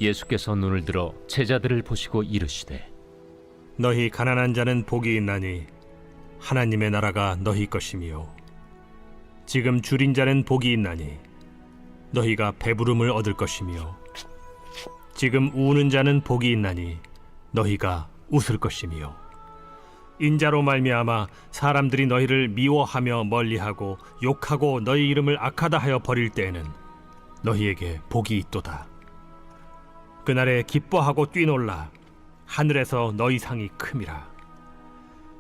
예수께서 눈을 들어 제자들을 보시고 이르시되 너희 가난한 자는 복이 있나니 하나님의 나라가 너희 것이며 지금 줄인 자는 복이 있나니 너희가 배부름을 얻을 것이며 지금 우는 자는 복이 있나니 너희가 웃을 것이며 인자로 말미암아 사람들이 너희를 미워하며 멀리하고 욕하고 너희 이름을 악하다 하여 버릴 때에는 너희에게 복이 있도다. 그날에 기뻐하고 뛰놀라 하늘에서 너희 상이 큼이라.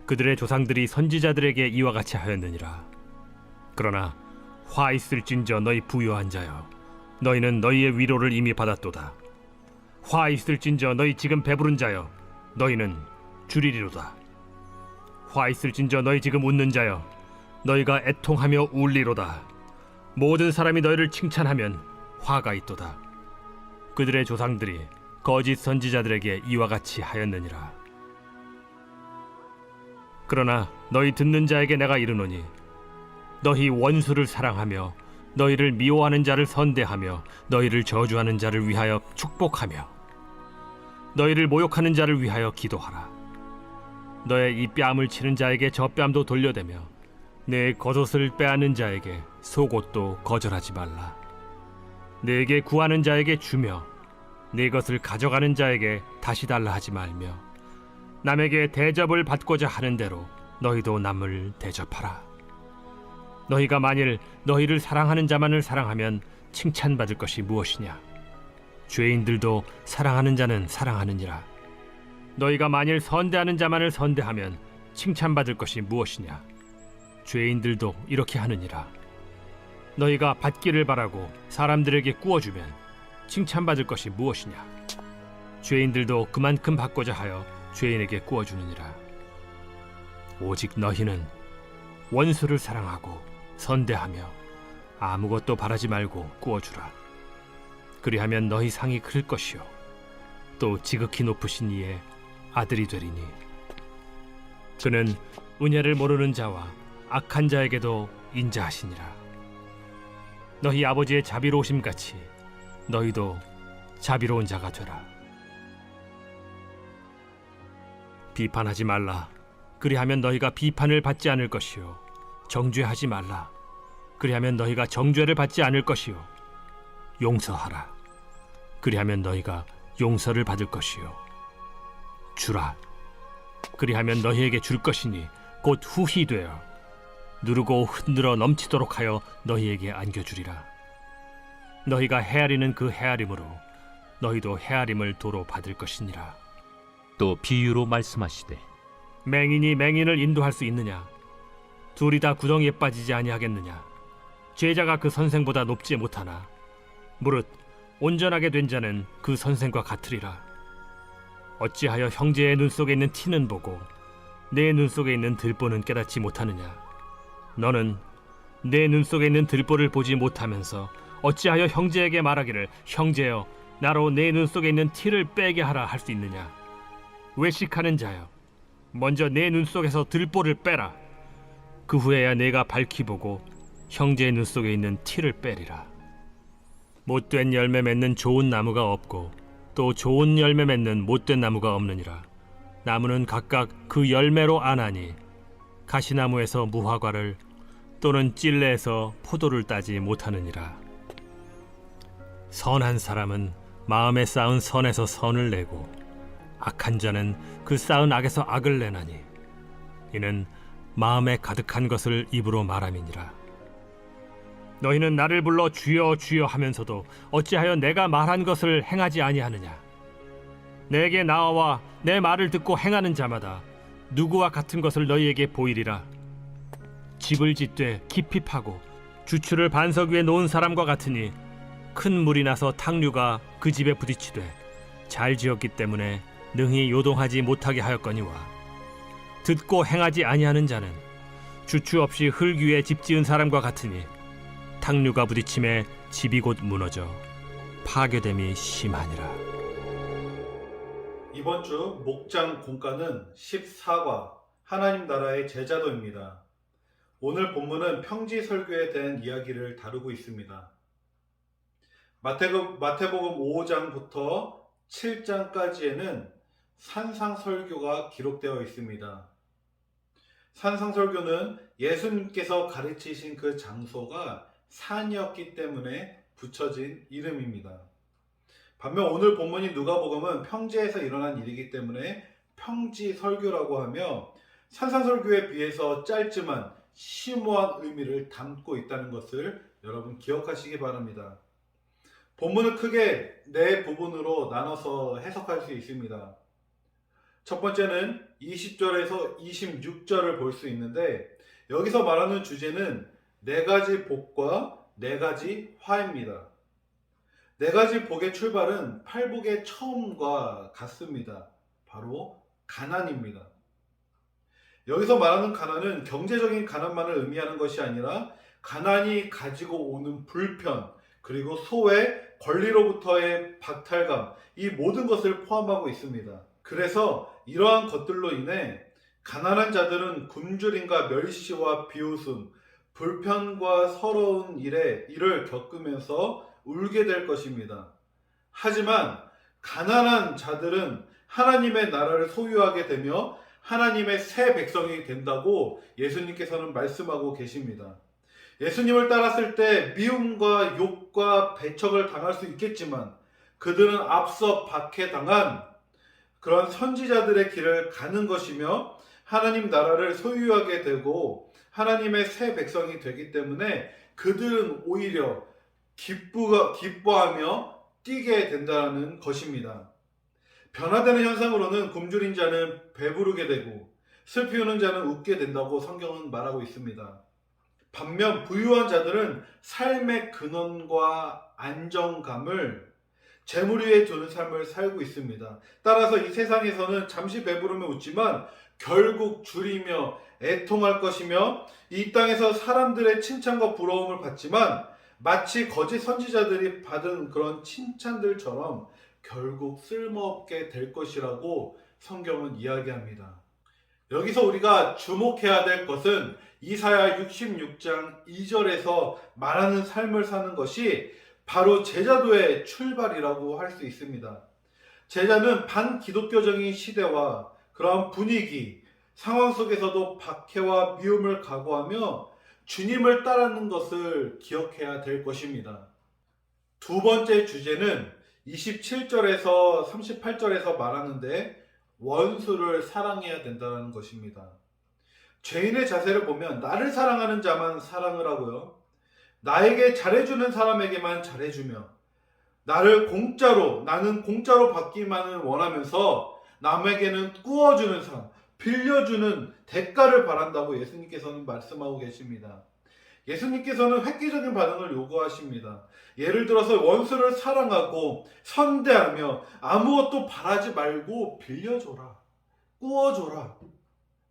그들의 조상들이 선지자들에게 이와 같이 하였느니라. 그러나 화 있을진저 너희 부요한 자여, 너희는 너희의 위로를 이미 받았도다. 화 있을진저 너희 지금 배부른 자여, 너희는 줄이리로다. 화 있을진저 너희 지금 웃는 자여, 너희가 애통하며 울리로다. 모든 사람이 너희를 칭찬하면 화가 있도다. 그들의 조상들이 거짓 선지자들에게 이와 같이 하였느니라. 그러나 너희 듣는 자에게 내가 이르노니 너희 원수를 사랑하며 너희를 미워하는 자를 선대하며 너희를 저주하는 자를 위하여 축복하며 너희를 모욕하는 자를 위하여 기도하라. 너의 이 뺨을 치는 자에게 저 뺨도 돌려대며 내 겉옷을 빼앗는 자에게 속옷도 거절하지 말라. 내게 구하는 자에게 주며 네 것을 가져가는 자에게 다시 달라 하지 말며 남에게 대접을 받고자 하는 대로 너희도 남을 대접하라. 너희가 만일 너희를 사랑하는 자만을 사랑하면 칭찬받을 것이 무엇이냐? 죄인들도 사랑하는 자는 사랑하느니라. 너희가 만일 선대하는 자만을 선대하면 칭찬받을 것이 무엇이냐? 죄인들도 이렇게 하느니라. 너희가 받기를 바라고 사람들에게 구워주면 칭찬받을 것이 무엇이냐? 죄인들도 그만큼 받고자 하여 죄인에게 구워주느니라. 오직 너희는 원수를 사랑하고 선대하며 아무것도 바라지 말고 구워주라. 그리하면 너희 상이 클 것이요 또 지극히 높으신 이의 아들이 되리니 그는 은혜를 모르는 자와 악한 자에게도 인자하시니라. 너희 아버지의 자비로우심 같이 너희도 자비로운 자가 되라. 비판하지 말라. 그리하면 너희가 비판을 받지 않을 것이요 정죄하지 말라. 그리하면 너희가 정죄를 받지 않을 것이요 용서하라. 그리하면 너희가 용서를 받을 것이요 주라. 그리하면 너희에게 줄 것이니 곧 후히 되어 누르고 흔들어 넘치도록 하여 너희에게 안겨주리라. 너희가 헤아리는 그 헤아림으로 너희도 헤아림을 도로 받을 것이니라. 또 비유로 말씀하시되 맹인이 맹인을 인도할 수 있느냐? 둘이 다 구덩이에 빠지지 아니하겠느냐? 제자가 그 선생보다 높지 못하나 무릇 온전하게 된 자는 그 선생과 같으리라. 어찌하여 형제의 눈 속에 있는 티는 보고 내 눈 속에 있는 들보는 깨닫지 못하느냐? 너는 내 눈 속에 있는 들보를 보지 못하면서 어찌하여 형제에게 말하기를 형제여 나로 내 눈 속에 있는 티를 빼게 하라 할 수 있느냐? 외식하는 자여 먼저 내 눈 속에서 들보를 빼라. 그 후에야 내가 밝히 보고 형제의 눈 속에 있는 티를 빼리라. 못된 열매 맺는 좋은 나무가 없고 또 좋은 열매 맺는 못된 나무가 없느니라. 나무는 각각 그 열매로 아나니 가시나무에서 무화과를 또는 찔레에서 포도를 따지 못하느니라. 선한 사람은 마음에 쌓은 선에서 선을 내고 악한 자는 그 쌓은 악에서 악을 내나니 이는 마음에 가득한 것을 입으로 말함이니라. 너희는 나를 불러 주여 주여 하면서도 어찌하여 내가 말한 것을 행하지 아니하느냐? 내게 나와 내 말을 듣고 행하는 자마다 누구와 같은 것을 너희에게 보이리라. 집을 짓되 깊이 파고 주추를 반석 위에 놓은 사람과 같으니 큰 물이 나서 탕류가 그 집에 부딪히되 잘 지었기 때문에 능히 요동하지 못하게 하였거니와 듣고 행하지 아니하는 자는 주추 없이 흙 위에 집 지은 사람과 같으니 탕류가 부딪힘에 집이 곧 무너져 파괴됨이 심하니라. 이번 주 목장 공과는 14과 하나님 나라의 제자도입니다. 오늘 본문은 평지 설교에 대한 이야기를 다루고 있습니다. 마태복음 5장부터 7장까지에는 산상설교가 기록되어 있습니다. 산상설교는 예수님께서 가르치신 그 장소가 산이었기 때문에 붙여진 이름입니다. 반면 오늘 본문인 누가복음은 평지에서 일어난 일이기 때문에 평지설교라고 하며 산상설교에 비해서 짧지만 심오한 의미를 담고 있다는 것을 여러분 기억하시기 바랍니다. 본문을 크게 네 부분으로 나눠서 해석할 수 있습니다. 첫 번째는 20절에서 26절을 볼 수 있는데 여기서 말하는 주제는 네 가지 복과 네 가지 화입니다. 네 가지 복의 출발은 팔복의 처음과 같습니다. 바로 가난입니다. 여기서 말하는 가난은 경제적인 가난만을 의미하는 것이 아니라 가난이 가지고 오는 불편, 그리고 소외, 권리로부터의 박탈감, 이 모든 것을 포함하고 있습니다. 그래서 이러한 것들로 인해 가난한 자들은 굶주림과 멸시와 비웃음, 불편과 서러운 일을 겪으면서 울게 될 것입니다. 하지만 가난한 자들은 하나님의 나라를 소유하게 되며 하나님의 새 백성이 된다고 예수님께서는 말씀하고 계십니다. 예수님을 따랐을 때 미움과 욕과 배척을 당할 수 있겠지만 그들은 앞서 박해당한 그런 선지자들의 길을 가는 것이며 하나님 나라를 소유하게 되고 하나님의 새 백성이 되기 때문에 그들은 오히려 기뻐하며 뛰게 된다는 것입니다. 변화되는 현상으로는 굶주린 자는 배부르게 되고 슬피 우는 자는 웃게 된다고 성경은 말하고 있습니다. 반면 부유한 자들은 삶의 근원과 안정감을 재물 위에 두는 삶을 살고 있습니다. 따라서 이 세상에서는 잠시 배부르며 웃지만 결국 줄이며 애통할 것이며 이 땅에서 사람들의 칭찬과 부러움을 받지만 마치 거짓 선지자들이 받은 그런 칭찬들처럼 결국 쓸모없게 될 것이라고 성경은 이야기합니다. 여기서 우리가 주목해야 될 것은 이사야 66장 2절에서 말하는 삶을 사는 것이 바로 제자도의 출발이라고 할 수 있습니다. 제자는 반기독교적인 시대와 그러한 분위기, 상황 속에서도 박해와 미움을 각오하며 주님을 따르는 것을 기억해야 될 것입니다. 두 번째 주제는 27절에서 38절에서 말하는데 원수를 사랑해야 된다는 것입니다. 죄인의 자세를 보면 나를 사랑하는 자만 사랑을 하고요. 나에게 잘해주는 사람에게만 잘해주며 나는 공짜로 받기만을 원하면서 남에게는 꾸어주는 삶, 빌려주는 대가를 바란다고 예수님께서는 말씀하고 계십니다. 예수님께서는 획기적인 반응을 요구하십니다. 예를 들어서 원수를 사랑하고 선대하며 아무것도 바라지 말고 빌려줘라, 꾸어줘라,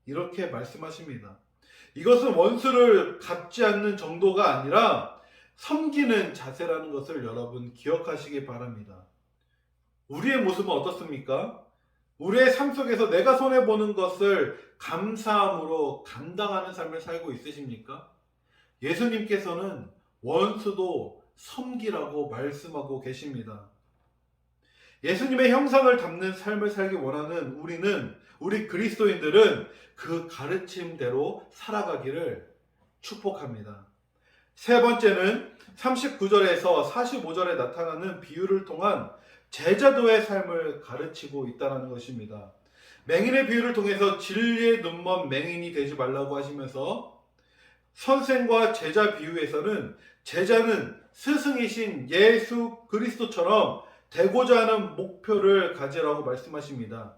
이렇게 말씀하십니다. 이것은 원수를 갚지 않는 정도가 아니라 섬기는 자세라는 것을 여러분 기억하시기 바랍니다. 우리의 모습은 어떻습니까? 우리의 삶 속에서 내가 손해보는 것을 감사함으로 감당하는 삶을 살고 있으십니까? 예수님께서는 원수도 섬기라고 말씀하고 계십니다. 예수님의 형상을 담는 삶을 살기 원하는 우리 그리스도인들은 그 가르침대로 살아가기를 축복합니다. 세 번째는 39절에서 45절에 나타나는 비유를 통한 제자도의 삶을 가르치고 있다는 것입니다. 맹인의 비유를 통해서 진리에 눈먼 맹인이 되지 말라고 하시면서 선생과 제자 비유에서는 제자는 스승이신 예수 그리스도처럼 되고자 하는 목표를 가지라고 말씀하십니다.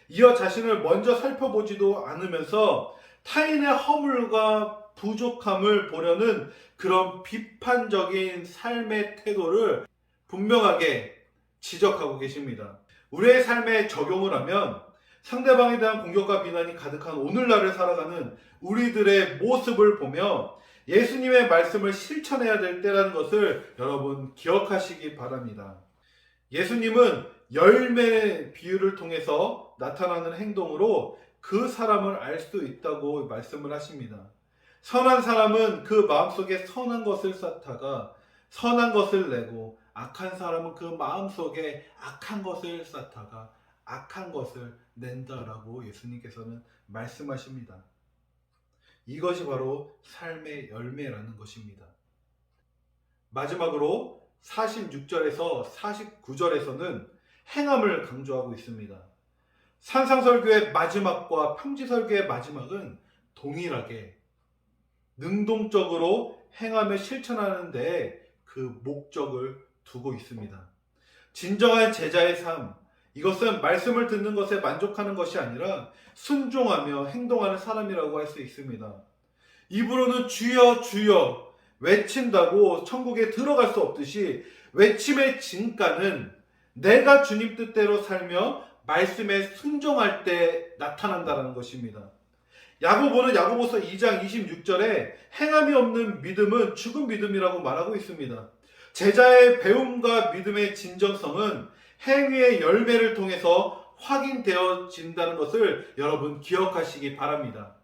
이어 자신을 먼저 살펴보지도 않으면서 타인의 허물과 부족함을 보려는 그런 비판적인 삶의 태도를 분명하게 지적하고 계십니다. 우리의 삶에 적용을 하면 상대방에 대한 공격과 비난이 가득한 오늘날을 살아가는 우리들의 모습을 보며 예수님의 말씀을 실천해야 될 때라는 것을 여러분 기억하시기 바랍니다. 예수님은 열매 비유를 통해서 나타나는 행동으로 그 사람을 알 수 있다고 말씀을 하십니다. 선한 사람은 그 마음속에 선한 것을 쌓다가 선한 것을 내고 악한 사람은 그 마음속에 악한 것을 쌓다가 악한 것을 낸다라고 예수님께서는 말씀하십니다. 이것이 바로 삶의 열매라는 것입니다. 마지막으로 46절에서 49절에서는 행함을 강조하고 있습니다. 산상설교의 마지막과 평지설교의 마지막은 동일하게 능동적으로 행함을 실천하는 데 그 목적을 두고 있습니다. 진정한 제자의 삶, 이것은 말씀을 듣는 것에 만족하는 것이 아니라 순종하며 행동하는 사람이라고 할 수 있습니다. 입으로는 주여 주여 외친다고 천국에 들어갈 수 없듯이 외침의 진가는 내가 주님 뜻대로 살며 말씀에 순종할 때 나타난다는 것입니다. 야고보는 야고보서 2장 26절에 행함이 없는 믿음은 죽은 믿음이라고 말하고 있습니다. 제자의 배움과 믿음의 진정성은 행위의 열매를 통해서 확인되어진다는 것을 여러분 기억하시기 바랍니다.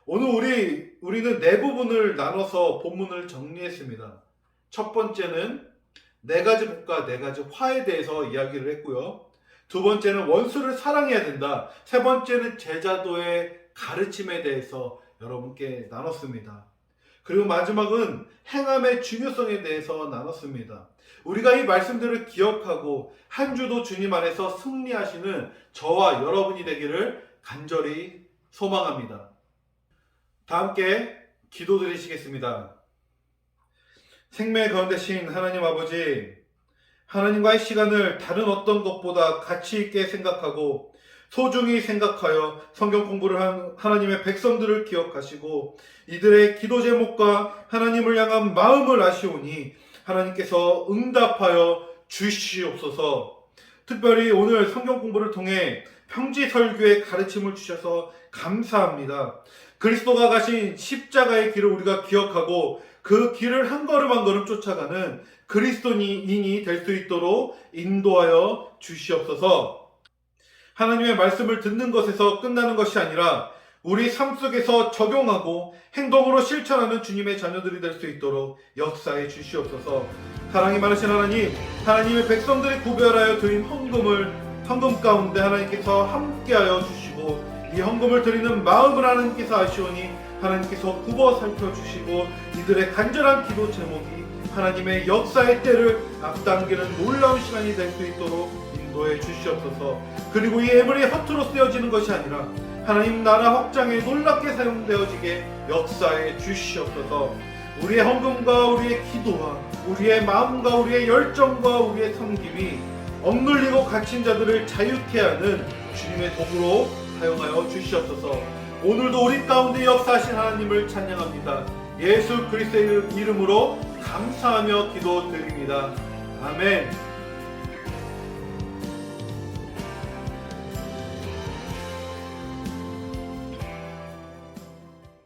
오늘 우리는 네 부분을 나눠서 본문을 정리했습니다. 첫 번째는 네 가지 복과 네 가지 화에 대해서 이야기를 했고요. 두 번째는 원수를 사랑해야 된다. 세 번째는 제자도의 가르침에 대해서 여러분께 나눴습니다. 그리고 마지막은 행함의 중요성에 대해서 나눴습니다. 우리가 이 말씀들을 기억하고 한 주도 주님 안에서 승리하시는 저와 여러분이 되기를 간절히 소망합니다. 다 함께 기도드리시겠습니다. 생명의 가운데 신 하나님 아버지, 하나님과의 시간을 다른 어떤 것보다 가치 있게 생각하고 소중히 생각하여 성경 공부를 한 하나님의 백성들을 기억하시고 이들의 기도 제목과 하나님을 향한 마음을 아시오니 하나님께서 응답하여 주시옵소서. 특별히 오늘 성경 공부를 통해 평지설교의 가르침을 주셔서 감사합니다. 그리스도가 가신 십자가의 길을 우리가 기억하고 그 길을 한 걸음 한 걸음 쫓아가는 그리스도인이 될 수 있도록 인도하여 주시옵소서. 하나님의 말씀을 듣는 것에서 끝나는 것이 아니라 우리 삶 속에서 적용하고 행동으로 실천하는 주님의 자녀들이 될 수 있도록 역사해 주시옵소서. 사랑이 많으신 하나님, 하나님의 백성들이 구별하여 드린 헌금 가운데 하나님께서 함께하여 주시고 이 헌금을 드리는 마음을 하나님께서 아시오니 하나님께서 굽어 살펴주시고 이들의 간절한 기도 제목이 하나님의 역사의 때를 앞당기는 놀라운 시간이 될 수 있도록 인도해 주시옵소서. 그리고 이 예물이 허투루 쓰여지는 것이 아니라 하나님 나라 확장에 놀랍게 사용되어지게 역사해 주시옵소서. 우리의 헌금과 우리의 기도와 우리의 마음과 우리의 열정과 우리의 섬김이 억눌리고 갇힌 자들을 자유케 하는 주님의 도구로 사용하여 주시옵소서. 오늘도 우리 가운데 역사하신 하나님을 찬양합니다. 예수 그리스도의 이름으로 감사하며 기도드립니다. 아멘.